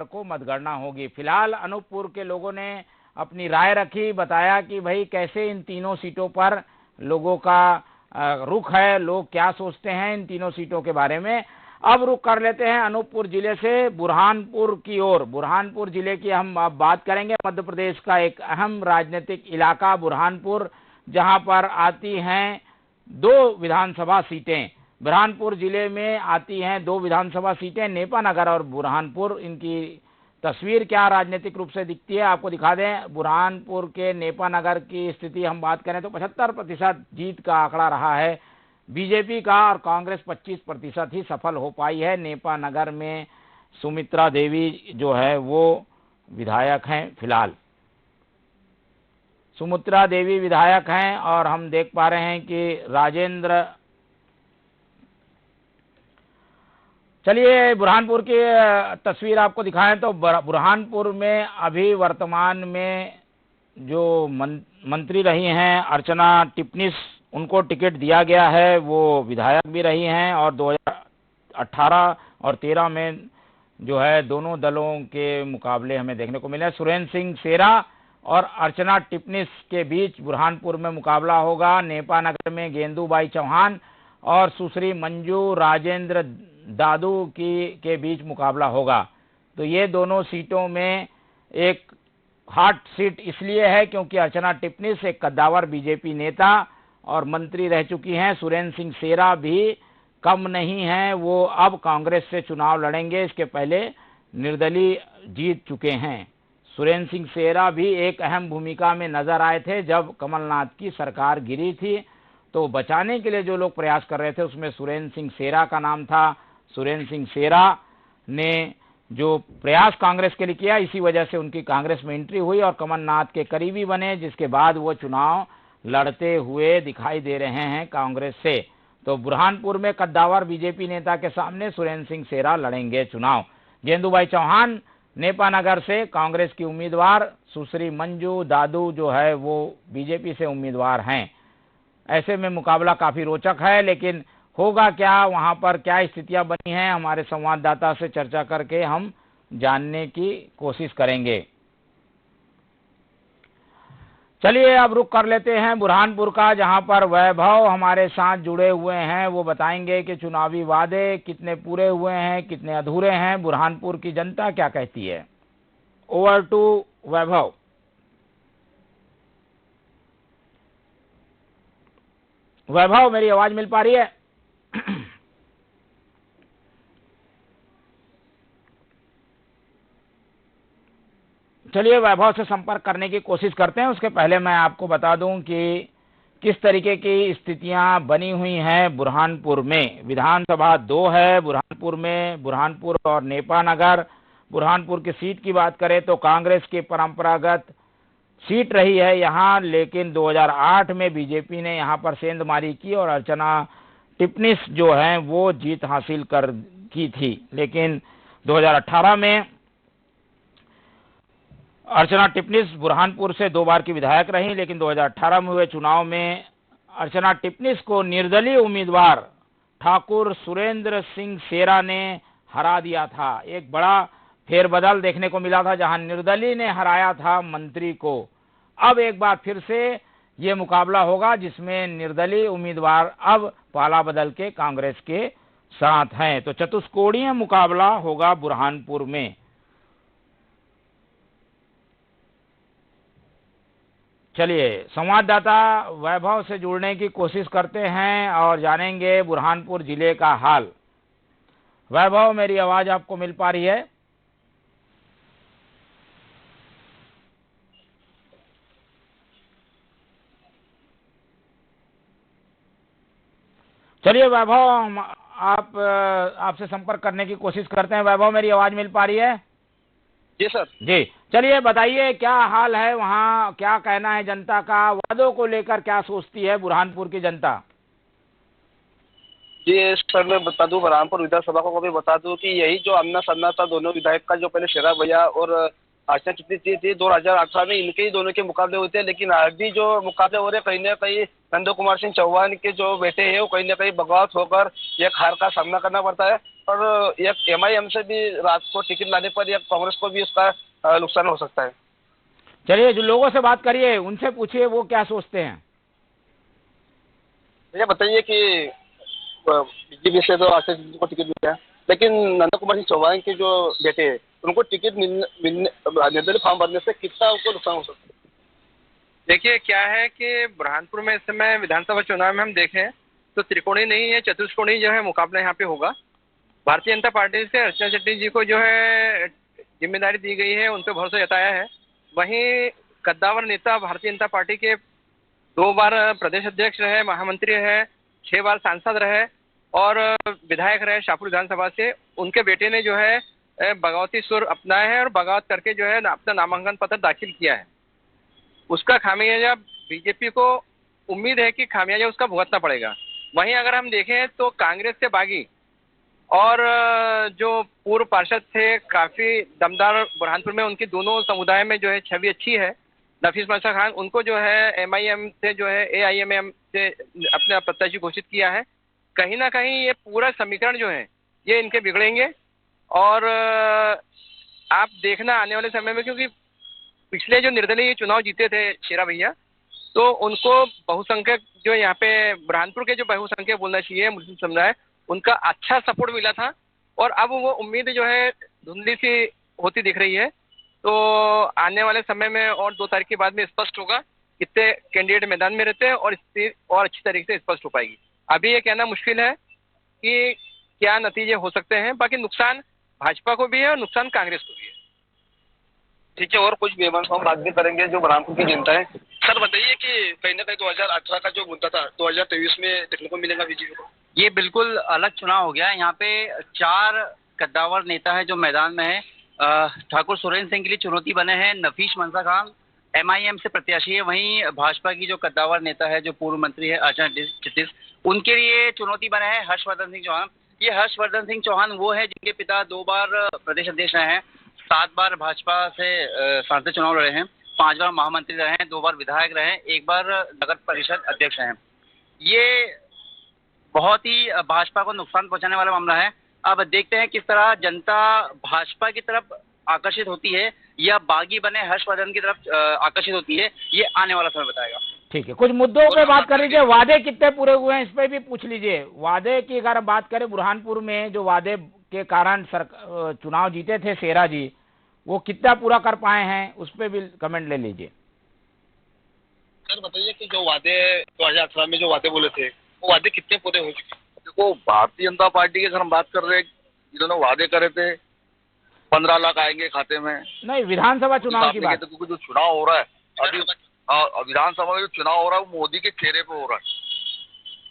नवंबर को मतगणना होगी। फिलहाल अनूपपुर के लोगों ने अपनी राय रखी, बताया कि भाई कैसे इन तीनों सीटों पर लोगों का रुख है, लोग क्या सोचते हैं इन तीनों सीटों के बारे में। अब रुख कर लेते हैं अनूपपुर जिले से बुरहानपुर की ओर। बुरहानपुर जिले की हम अब बात करेंगे। मध्य प्रदेश का एक अहम राजनीतिक इलाका बुरहानपुर, जहां पर आती हैं 2 विधानसभा सीटें। बुरहानपुर जिले में आती हैं 2 विधानसभा सीटें, नेपानगर और बुरहानपुर। इनकी तस्वीर क्या राजनीतिक रूप से दिखती है आपको दिखा दें। बुरहानपुर के नेपानगर की स्थिति हम बात करें तो 75% जीत का आंकड़ा रहा है बीजेपी का, और कांग्रेस 25% ही सफल हो पाई है। नेपानगर में सुमित्रा देवी जो है वो विधायक हैं। फिलहाल सुमित्रा देवी विधायक हैं, और हम देख पा रहे हैं कि राजेंद्र, चलिए बुरहानपुर की तस्वीर आपको दिखाएं तो बुरहानपुर में अभी वर्तमान में जो मंत्री रही हैं अर्चना टिपनिस, उनको टिकट दिया गया है। वो विधायक भी रही हैं, और 2018 और 13 में जो है दोनों दलों के मुकाबले हमें देखने को मिले। सुरेंद्र सिंह सेरा और अर्चना टिपनिस के बीच बुरहानपुर में मुकाबला होगा। नेपानगर में गेंदूबाई चौहान और सुश्री मंजू राजेंद्र दादू के बीच मुकाबला होगा। तो ये दोनों सीटों में एक हॉट सीट इसलिए है क्योंकि अर्चना टिपनिस एक कद्दावर बीजेपी नेता और मंत्री रह चुकी हैं। सुरेंद्र सिंह सेरा भी कम नहीं हैं, वो अब कांग्रेस से चुनाव लड़ेंगे। इसके पहले निर्दलीय जीत चुके हैं। सुरेंद्र सिंह सेरा भी एक अहम भूमिका में नजर आए थे जब कमलनाथ की सरकार गिरी थी, तो बचाने के लिए जो लोग प्रयास कर रहे थे उसमें सुरेंद्र सिंह सेरा का नाम था। सुरेंद्र सिंह सेरा ने जो प्रयास कांग्रेस के लिए किया, इसी वजह से उनकी कांग्रेस में एंट्री हुई और कमलनाथ के करीबी बने, जिसके बाद वो चुनाव लड़ते हुए दिखाई दे रहे हैं कांग्रेस से। तो बुरहानपुर में कद्दावर बीजेपी नेता के सामने सुरेंद्र सिंह सेरा लड़ेंगे चुनाव। गेंदूबाई चौहान नेपानगर से कांग्रेस की उम्मीदवार, सुश्री मंजू दादू जो है वो बीजेपी से उम्मीदवार हैं। ऐसे में मुकाबला काफी रोचक है, लेकिन होगा क्या, वहां पर क्या स्थितियां बनी हैं, हमारे संवाददाता से चर्चा करके हम जानने की कोशिश करेंगे। चलिए अब रुक कर लेते हैं बुरहानपुर का, जहां पर वैभव हमारे साथ जुड़े हुए हैं। वो बताएंगे कि चुनावी वादे कितने पूरे हुए हैं, कितने अधूरे हैं, बुरहानपुर की जनता क्या कहती है। ओवर टू वैभव। वैभव, मेरी आवाज मिल पा रही है? चलिए वैभव से संपर्क करने की कोशिश करते हैं। उसके पहले मैं आपको बता दूं कि किस तरीके की स्थितियां बनी हुई हैं बुरहानपुर में। विधानसभा 2 है बुरहानपुर में, बुरहानपुर और नेपानगर। बुरहानपुर की सीट की बात करें तो कांग्रेस की परंपरागत सीट रही है यहाँ, लेकिन 2008 में बीजेपी ने यहाँ पर सेंधमारी की और अर्चना टिपनिस जो हैं वो जीत हासिल की थी। लेकिन 2018 में अर्चना टिपनिस बुरहानपुर से 2 बार की विधायक रही, लेकिन 2018 में हुए चुनाव में अर्चना टिपनिस को निर्दलीय उम्मीदवार ठाकुर सुरेंद्र सिंह सेरा ने हरा दिया था। एक बड़ा फेरबदल देखने को मिला था, जहां निर्दलीय ने हराया था मंत्री को। अब एक बार फिर से ये मुकाबला होगा जिसमें निर्दलीय उम्मीदवार अब पाला बदल के कांग्रेस के साथ हैं। तो चतुष्कोणीय मुकाबला होगा बुरहानपुर में। चलिए संवाददाता वैभव से जुड़ने की कोशिश करते हैं और जानेंगे बुरहानपुर जिले का हाल। वैभव, मेरी आवाज आपको मिल पा रही है? चलिए वैभव, हम आपसे संपर्क करने की कोशिश करते हैं। वैभव, मेरी आवाज मिल पा रही है? जी सर। जी, चलिए बताइए क्या हाल है वहाँ, क्या कहना है जनता का, वादों को लेकर क्या सोचती है बुरहानपुर की जनता? जी सर, मैं बता दूं बुरहानपुर विधानसभा को भी बता दूं कि यही जो आमना सामना था दोनों विधायक का, जो पहले शेरा भैया और अर्चना चिटनीस जी थी 2018 में, इनके ही दोनों के मुकाबले होते हैं। लेकिन अभी जो मुकाबले हो रहे हैं, कहीं ना कहीं नंदू कुमार सिंह चौहान के जो बेटे हैं वो कहीं ना कहीं बगावत होकर एक हार का सामना करना पड़ता है, और एक MIM से भी रात को टिकट लाने पर एक कांग्रेस को भी उसका नुकसान हो सकता है। चलिए, जो लोगों से बात करिए, उनसे पूछिए वो क्या सोचते हैं। ये बताइए कि बीजेपी से तो अर्चना चिटनीस को टिकट मिला, लेकिन नंदू कुमार सिंह चौहान के जो बेटे हैं उनको टिकट निर्दलीय फॉर्म भरने से कितना उनको नुकसान हो सकता है? देखिए, क्या है कि बुरहानपुर में इस समय विधानसभा चुनाव में हम देखें तो त्रिकोणीय नहीं है, चतुष्कोणीय जो है मुकाबला यहाँ पे होगा। भारतीय जनता पार्टी से अर्चना चिटनीस जी को जो है जिम्मेदारी दी गई है, उन पर भरोसा जताया है। वहीं कद्दावर नेता भारतीय जनता पार्टी के 2 बार प्रदेश अध्यक्ष रहे, महामंत्री रहे, 6 बार सांसद रहे और विधायक रहे शाहपुर विधानसभा से, उनके बेटे ने जो है बगावती सुर अपनाए हैं और बगावत करके जो है अपना नामांकन पत्र दाखिल किया है। उसका खामियाजा बीजेपी को उम्मीद है कि खामियाजा उसका भुगतना पड़ेगा। वहीं अगर हम देखें तो कांग्रेस से बागी और जो पूर्व पार्षद थे काफ़ी दमदार बुरहानपुर में, उनकी दोनों समुदाय में जो है छवि अच्छी है। नफीस मंशा खान, उनको जो है MIM से जो है AIMM से अपना प्रत्याशी घोषित किया है। कहीं ना कहीं ये पूरा समीकरण जो है ये इनके बिगड़ेंगे। और आप देखना आने वाले समय में, क्योंकि पिछले जो निर्दलीय चुनाव जीते थे शेरा भैया, तो उनको बहुसंख्यक जो यहाँ पे बुरहानपुर के जो बहुसंख्यक बोलना चाहिए मुस्लिम समुदाय, उनका अच्छा सपोर्ट मिला था। और अब वो उम्मीद जो है धुंधली सी होती दिख रही है। तो आने वाले समय में और 2 तारीख के बाद में स्पष्ट होगा कितने कैंडिडेट मैदान में रहते हैं और स्थिति और अच्छी तरीके से स्पष्ट हो पाएगी। अभी ये कहना मुश्किल है कि क्या नतीजे हो सकते हैं। बाकी नुकसान भाजपा को भी है और नुकसान कांग्रेस को भी है। ठीक है, और कुछ बेमन हम बात भी करेंगे जो बुरहानपुर की जनता है। सर बताइए कि कहीं ना कहीं 2018 का जो मुद्दा था 2023 में देखने को मिलेगा बीजेपी को? ये बिल्कुल अलग चुनाव हो गया है। यहाँ पे 4 कद्दावर नेता है जो मैदान में है। ठाकुर सुरेंद्र सिंह के लिए चुनौती बने हैं नफीस मंशा खान, MIM से प्रत्याशी है। वहीं भाजपा की जो कद्दावर नेता है, जो पूर्व मंत्री है अर्चना चिटनीस, उनके लिए चुनौती बने हैं हर्षवर्धन सिंह चौहान। ये हर्षवर्धन सिंह चौहान वो है जिनके पिता 2 बार प्रदेश अध्यक्ष रहे हैं, 7 बार भाजपा से सांसद चुनाव लड़े हैं, 5 बार महामंत्री रहे हैं, 2 बार विधायक रहे हैं, 1 बार नगर परिषद अध्यक्ष हैं। ये बहुत ही भाजपा को नुकसान पहुंचाने वाला मामला है। अब देखते हैं किस तरह जनता भाजपा की तरफ आकर्षित होती है या बागी बने हर्षवर्धन की तरफ आकर्षित होती है, ये आने वाला समय बताएगा। ठीक है, कुछ मुद्दों पे बात कर लीजिए। वादे कितने पूरे हुए हैं इस पे भी पूछ लीजिए। वादे की अगर बात करें, बुरहानपुर में जो वादे के कारण चुनाव जीते थे शेरा जी, वो कितना पूरा कर पाए हैं, उस पर भी कमेंट ले लीजिए। सर बताइए कि जो वादे 2018 में जो वादे बोले थे वो वादे कितने पूरे हो चुके? देखो, भारतीय जनता पार्टी की अगर हम बात कर रहे हैं, जिन्होंने वादे करे थे 15 लाख आएंगे खाते में, नहीं, विधानसभा चुनाव की बात। क्योंकि जो चुनाव हो रहा है अभी, विधानसभा में जो चुनाव हो रहा है वो मोदी के चेहरे पे हो रहा है।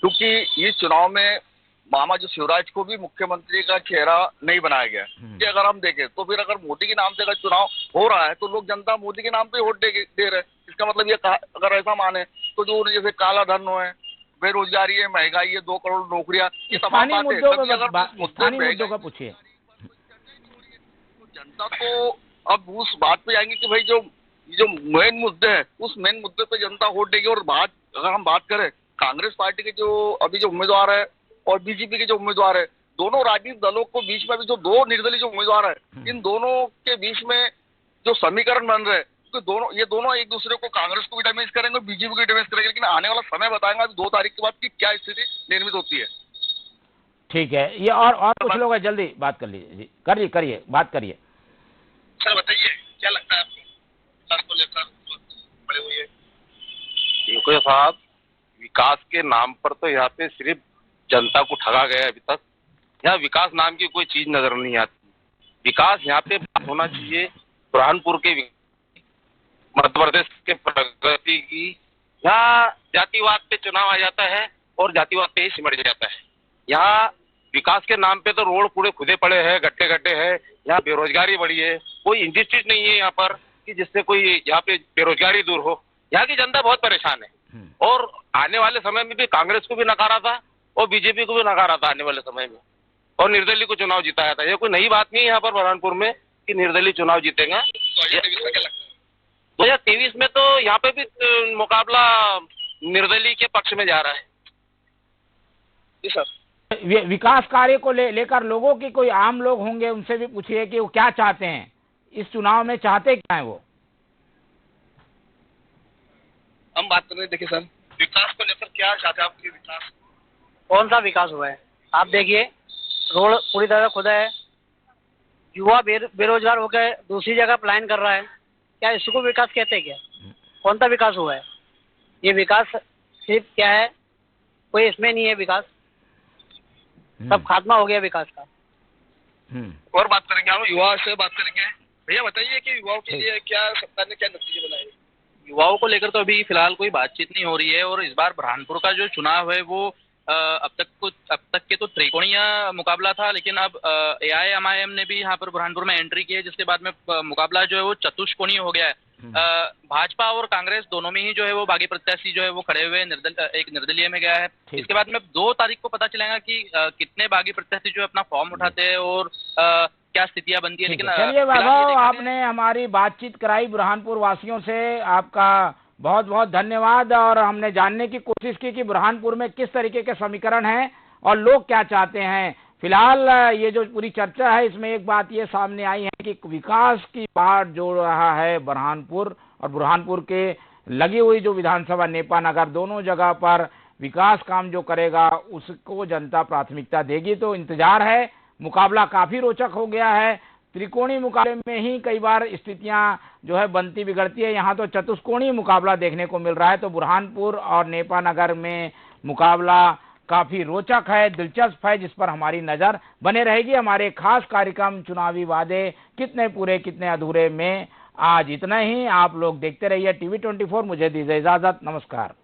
क्योंकि इस चुनाव में मामा जो शिवराज को भी मुख्यमंत्री का चेहरा नहीं बनाया गया कि अगर हम देखें तो फिर अगर मोदी के नाम से अगर चुनाव हो रहा है तो लोग जनता मोदी के नाम पे वोट दे रहे हैं। इसका मतलब ये अगर ऐसा माने तो जो जैसे काला धन है, बेरोजगारी है, महंगाई है, 2 करोड़ नौकरियां, ये तमाम मुद्दों का पूछिए। जनता तो अब उस बात पे आएंगे कि भाई जो मेन मुद्दे हैं उस मेन मुद्दे पे जनता वोट देगी। और अगर हम बात करें कांग्रेस पार्टी के जो अभी जो उम्मीदवार है और बीजेपी के जो उम्मीदवार है, दोनों राजनीतिक दलों को बीच में अभी जो 2 निर्दलीय जो उम्मीदवार है, इन दोनों के बीच में जो समीकरण बन रहे हैं तो ये दोनों एक दूसरे को, कांग्रेस को भी डैमेज करेंगे और बीजेपी को भी डैमेज करेंगे। लेकिन आने वाला समय बताएगा 2 तारीख के बाद की क्या स्थिति निर्मित होती है। ठीक है, ये और कुछ लोग हैं, जल्दी बात कर लीजिए जी, करिए बात करिए। सर बताइए क्या लगता है आपको विकास को लेकर बड़े हुए हैं? देखो साहब, विकास के नाम पर तो यहाँ पे सिर्फ जनता को ठगा गया है। अभी तक यहाँ विकास नाम की कोई चीज नजर नहीं आती। विकास यहाँ पे बात होना चाहिए बुरहानपुर के मध्य प्रदेश के प्रगति की। यहाँ जातिवाद पे चुनाव आ जाता है और जातिवाद पे ही सिमट जाता है। यहाँ विकास के नाम पे तो रोड पूरे खुदे पड़े हैं, गड्ढे हैं। यहाँ बेरोजगारी बढ़ी है, कोई इंडस्ट्रीज नहीं है यहाँ पर कि जिससे कोई यहाँ पे बेरोजगारी दूर हो। यहाँ की जनता बहुत परेशान है और आने वाले समय में भी कांग्रेस को भी नकारा था और बीजेपी को भी नकारा था आने वाले समय में, और निर्दलीय को चुनाव जिताया था। ये कोई नई बात नहीं है यहाँ पर बुरहानपुर में कि निर्दलीय चुनाव जीतेगा। 2023 का क्या लगता है? 2023 में तो यहाँ पे भी मुकाबला निर्दलीय के पक्ष में जा रहा है। जी सर। विकास कार्य को लेकर लोगों की, कोई आम लोग होंगे, उनसे भी पूछिए कि वो क्या चाहते हैं इस चुनाव में, चाहते क्या है वो। हम बात कर रहे हैं, देखिए सर, विकास को लेकर क्या चाहते हैं आप? विकास कौन सा विकास हुआ है? आप देखिए, रोड पूरी तरह खुदा है, युवा बेरोजगार होकर दूसरी जगह पलायन कर रहा है, क्या इसको विकास कहते हैं क्या? कौन सा विकास हुआ है? ये विकास सिर्फ क्या है, कोई इसमें नहीं है विकास, सब खात्मा हो गया विकास का। और बात करेंगे, हम युवा से बात करेंगे। भैया बताइए कि युवाओं के लिए क्या सरकार ने क्या नतीजे बनाए? युवाओं को लेकर तो अभी फिलहाल कोई बातचीत नहीं हो रही है, और इस बार बुरहानपुर का जो चुनाव है वो अब तक के तो त्रिकोणीय मुकाबला था, लेकिन अब AIMIM ने भी यहाँ पर बुरहानपुर में एंट्री की है, जिसके बाद में मुकाबला जो है वो चतुष्कोणीय हो गया है। भाजपा और कांग्रेस दोनों में ही जो है वो बागी प्रत्याशी जो है वो खड़े हुए एक निर्दलीय में गया है। इसके बाद में 2 तारीख को पता चलेगा कि कितने बागी प्रत्याशी जो है अपना फॉर्म उठाते हैं और क्या स्थितियां बनती है। लेकिन चलिए वैभव, आपने हमारी बातचीत कराई बुरहानपुर वासियों से, आपका बहुत बहुत धन्यवाद। और हमने जानने की कोशिश की कि बुरहानपुर में किस तरीके के समीकरण हैं और लोग क्या चाहते हैं। फिलहाल ये जो पूरी चर्चा है, इसमें एक बात ये सामने आई है कि विकास की बात जोड़ रहा है बुरहानपुर, और बुरहानपुर के लगी हुई जो विधानसभा नेपा नगर, दोनों जगह पर विकास काम जो करेगा उसको जनता प्राथमिकता देगी। तो इंतजार है, मुकाबला काफी रोचक हो गया है। त्रिकोणीय मुकाबले में ही कई बार स्थितियां जो है बनती बिगड़ती है, यहाँ तो चतुष्कोणीय मुकाबला देखने को मिल रहा है। तो बुरहानपुर और नेपा नगर में मुकाबला काफी रोचक है, दिलचस्प है, जिस पर हमारी नजर बने रहेगी। हमारे खास कार्यक्रम चुनावी वादे कितने पूरे कितने अधूरे में आज इतना ही। आप लोग देखते रहिए TV 24। मुझे दीजिए इजाजत, नमस्कार।